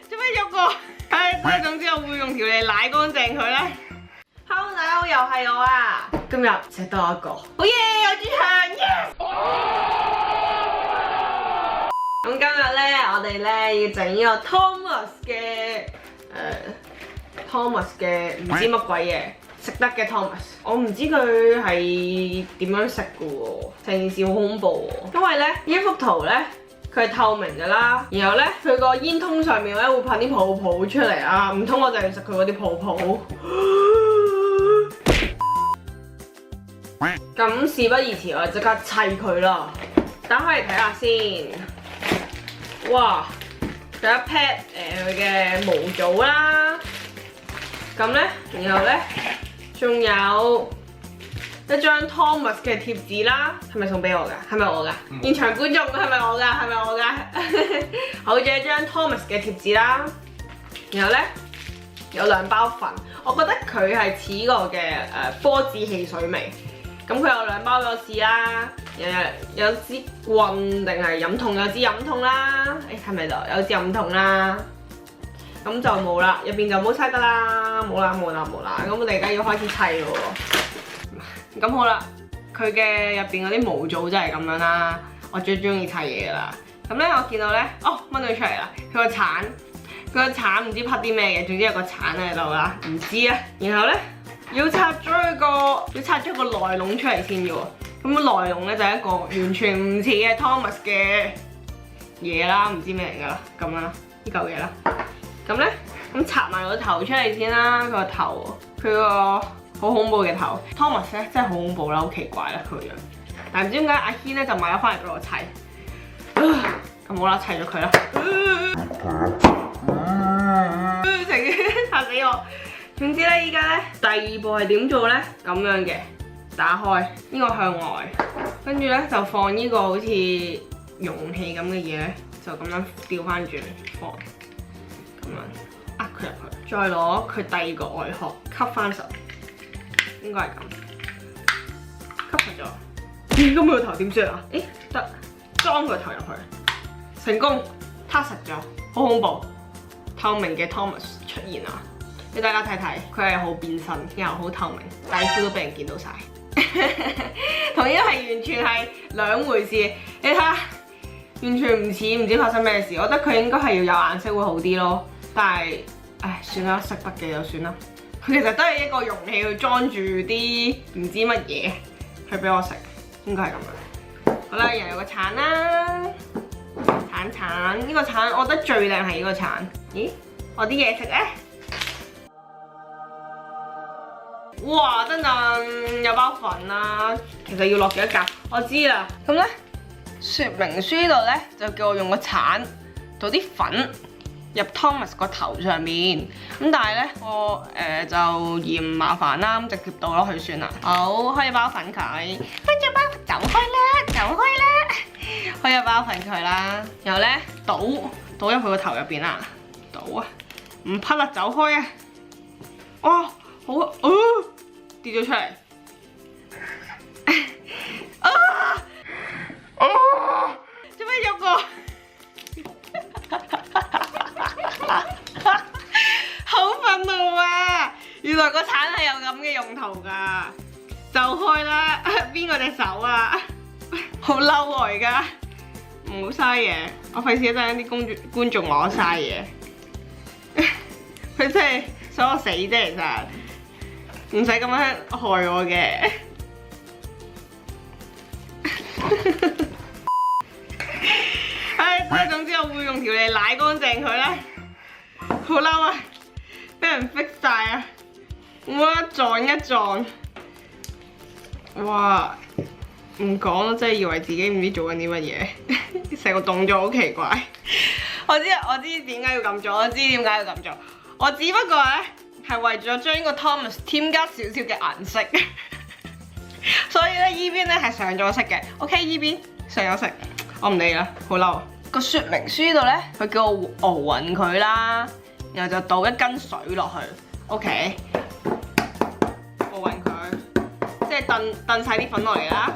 做咩喐我？係，總之我會用條脷舐乾淨佢咧。Hello， 大家好，又係我啊！今日只得我一個，好耶！有豬腸耶！咁今日咧，我哋咧要整呢個 Thomas 嘅唔知乜鬼嘢。食得嘅 Thomas， 我唔知佢係點樣食嘅喎，成件事好恐怖喎。因為咧呢幅圖咧，佢係透明嘅啦，然後咧佢個煙通上面咧會噴啲泡泡出嚟啊，唔通我就要食佢嗰啲泡泡？咁事不宜遲，我哋即刻砌佢啦。打開嚟睇下先。哇，有一 pad 佢嘅模組啦。咁咧，然後咧。仲有一張 Thomas 嘅貼紙啦，係咪送俾我㗎？係咪我㗎？現場觀眾係咪我㗎？係咪我㗎？好，仲有一張 Thomas 嘅貼紙啦，然後咧有2包粉，我覺得佢係似個嘅波子汽水味。咁佢有2包咗試啦，有支棍定係飲筒，有支飲筒啦，誒係咪度有支飲筒啦？咁就冇啦，入邊就冇猜得啦，冇啦。咁我哋而家要開始砌咯喎。咁好啦，佢嘅入邊嗰啲模組真係咁樣啦，我最中意砌嘢啦。咁咧我見到咧，哦掹咗出嚟啦，佢個鏟唔知拍啲咩嘅，總之有個鏟喺度啦，唔知啊。然後咧要拆咗個內籠出嚟先嘅喎。咁內籠咧就係一個完全唔似嘅 Thomas 嘅嘢啦，唔知咩嚟㗎啦，咁啦，呢嚿嘢啦。咁咧，咁拆埋個頭出嚟先啦，佢個頭，佢個好恐怖嘅頭 ，Thomas 咧真係好恐怖啦，好奇怪啦佢個樣。但係唔知點解阿軒咧就買咗翻嚟俾我砌，咁好啦，砌咗佢啦。嚇死我！總之咧，依家咧第2步係點做咧？咁樣嘅，打開呢個向外，跟住咧就放呢個好似容器咁嘅嘢咧，就咁樣調翻轉放。咁樣壓佢入去，再攞佢第2個外殼吸翻實，應該係咁吸實咗。咁佢個頭點算啊？誒得，裝個頭入去，成功，撻實咗，好恐怖！透明嘅 Thomas 出現啦，俾大家睇睇，佢係好變身，然後好透明，底褲都俾人見到晒，同呢個係完全係兩回事。你睇下，完全唔似，唔知發生咩事。我覺得佢應該係要有顏色會好啲咯。但係，唉，算啦，食得嘅就算啦。佢其實都係一個容器去裝住啲唔知乜嘢，去俾我食，應該係咁樣。好啦，又有個鏟啦，鏟呢個鏟，我覺得最靚係呢個鏟。咦，我啲嘢食咧，哇，等陣有包粉啦，其實要落幾多格？我知啦。咁咧，說明書呢度咧就叫我用個鏟倒啲粉入 Thomas 個頭上面，咁但係咧我就嫌麻煩啦，咁直接倒落去算啦。好，開一包粉佢，跟住包走開啦，開一包粉佢啦，然後咧倒入佢個頭入邊啦，倒啊，唔匹啦，走開啊！哇，好啊，跌咗出嚟，做咩喐我？好憤怒啊！原來個鏟係有咁嘅用途噶，就開啦！邊個隻手啊？好嬲我而家，唔好嘥嘢，我費事一陣啲觀眾攞嘥嘢。佢真係想我死啫，其實唔使咁樣害我嘅。唉，總之我會用條脷舐乾淨佢啦。好嬲啊！俾人逼晒啊！我一撞，哇！唔講咯，真係以為自己唔知做緊啲乜嘢，成個動作好奇怪。我知點解要咁做，我只不過咧係為咗將呢個 Thomas 添加少少嘅顏色，所以咧依邊咧係上咗色嘅。OK， 依邊上咗色，我唔理啦，好嬲。個說明書度咧，佢叫我熬勻佢啦，然後就倒1斤水落去。OK， 熬勻佢，即係燉晒啲粉落嚟啦。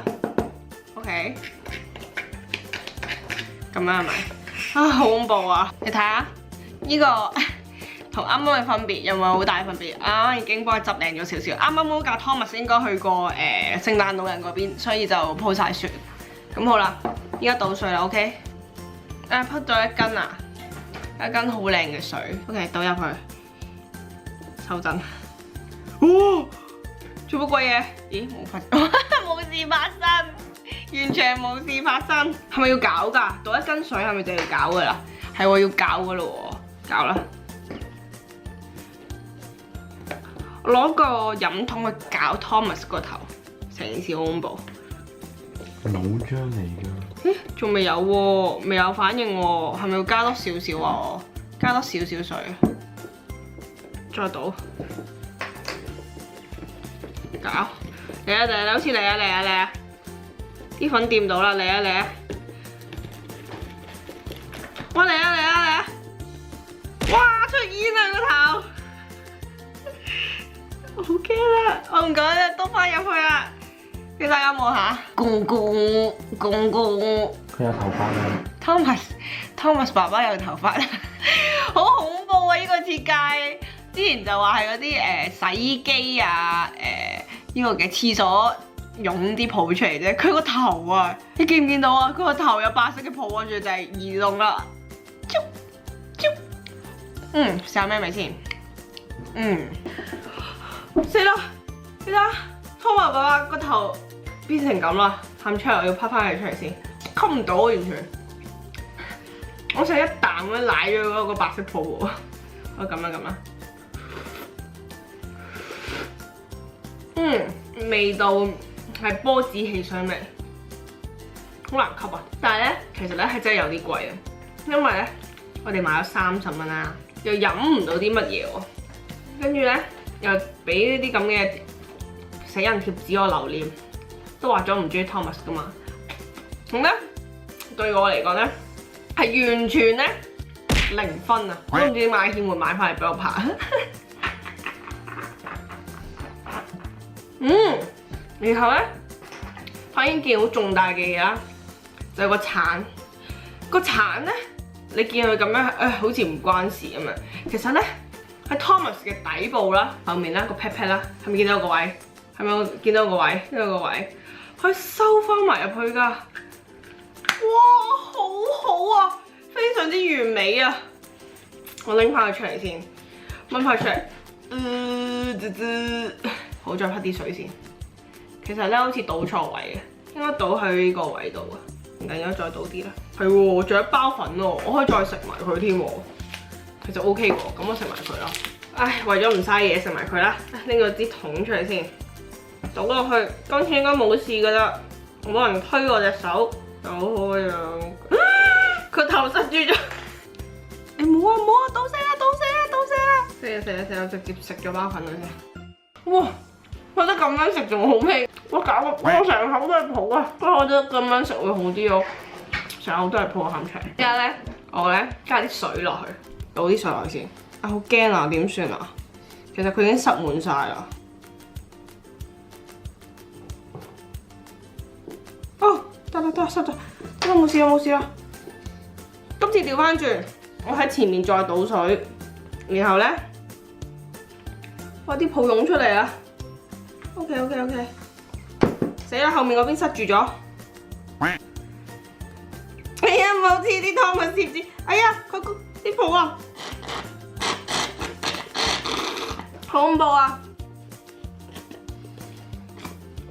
OK，咁樣係咪？啊，好恐怖啊！你睇下呢個同啱啱嘅分別有冇好大分別？啱啱已經幫佢執靚咗少少。啱啱嗰架 Thomas 應該去過聖誕老人嗰邊，所以就鋪晒雪。咁好啦，依家倒水啦 ，OK？ 啊，潑咗一斤啊，一斤好靚嘅水 ，OK， 倒入去，收陣。哇！做乜鬼嘢？咦，冇事發生，完全冇事發生。係咪要攪㗎？倒一斤水係咪就要攪㗎啦？係喎，要攪㗎咯喎，攪啦。我攞個飲筒去攪 Thomas 個頭，成件事好恐怖。腦漿嚟㗎。咦？仲未有喎，未有反應喎，係咪要加多少少啊？加多少少水，再倒。搞嚟啊嚟啊，好似嚟啊嚟啊嚟啊！啲粉掂到啦，嚟啊嚟啊！哇嚟啊嚟啊嚟啊！哇出煙啊個頭！我好驚啊！我唔敢啦，倒翻入去啦！俾大家望下，公公。佢有頭髮啊 Thomas 爸爸有頭髮，好恐怖啊！呢個設計，之前就話係嗰啲洗衣機啊，呢個嘅廁所湧啲泡出嚟啫。佢個頭啊，你見唔見到啊？佢個頭有白色嘅泡，跟住就係移動啦。試下咩味先？死啦！你睇下 Thomas 爸爸個頭變成咁啦，喊出嚟我要啪翻佢出嚟先，吸唔到完全。我想一啖咁樣舐咗嗰個白色泡喎，我咁啊，味道係波子汽水味，好難吸啊！但係咧，其實咧係真係有啲貴啊，因為咧我哋買咗30蚊啦，又飲唔到啲乜嘢喎，跟住咧又俾呢啲咁嘅死人貼紙我留念，都話咗唔中意 Thomas 噶嘛，咁咧對我嚟講咧係完全咧0分啊！都唔知點解軒會買翻嚟俾我拍。然後咧發現件好重大嘅嘢啦，就係個橙。個橙咧，你見佢咁樣，好似唔關事咁樣。其實咧喺 Thomas 嘅底部啦，後面啦個 pat pat 啦，係咪見到個位？係咪見到個位？呢個位可以收翻埋入去㗎。哇，好好啊，非常之完美啊！我拎翻佢出嚟先，掹翻佢出嚟。好，再潑啲水先。其實咧好似倒錯位嘅，應該倒喺呢個位度啊。唔緊要，再倒啲啦。係喎，仲有一包粉喎，我可以再食埋佢添喎。其實 OK 喎，咁我食埋佢啦。唉，為咗唔嘥嘢，食埋佢啦。拎個支桶出嚟先，倒落去。今次應該冇事噶啦，冇人推我隻手。有開啊！佢頭塞住咗。你冇啊冇啊，倒瀉啦！死啦！直接食咗包粉佢先。哇！覺得咁樣食仲好味，我成口都係泡啊！不過我覺得咁樣食會好啲咯，成口都係泡喊出嚟。而家咧，我咧加啲水落去，倒啲水落去先。啊，好驚啊！點算啊？其實佢已經塞滿晒啦。哦，得，塞咗，冇事啦。今次調翻轉，我喺前面再倒水，然後咧，哇啲泡湧出嚟啊！ OK， 死啦！後面嗰邊塞住咗。哎呀，冇黐啲Thomas貼紙。哎呀，佢啲泡啊，好恐怖啊！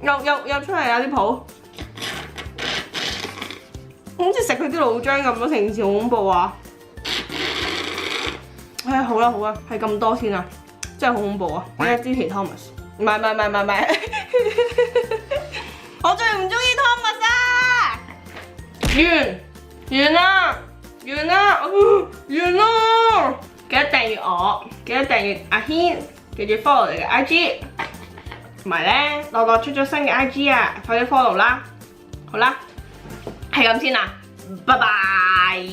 又出嚟啊啲泡，好似食佢啲腦漿咁咯，成件事好恐怖啊！唉，好啦，係咁多先啊，真係好恐怖啊！我支持 Thomas。唔係，我最唔中意 Thomas 啊！完啦！記得訂閱我，記得訂閱阿軒，記住 follow 你嘅 IG， 同埋咧樂樂出咗新嘅 IG 啊，快啲 follow 啦！好啦，係咁先啦，拜拜。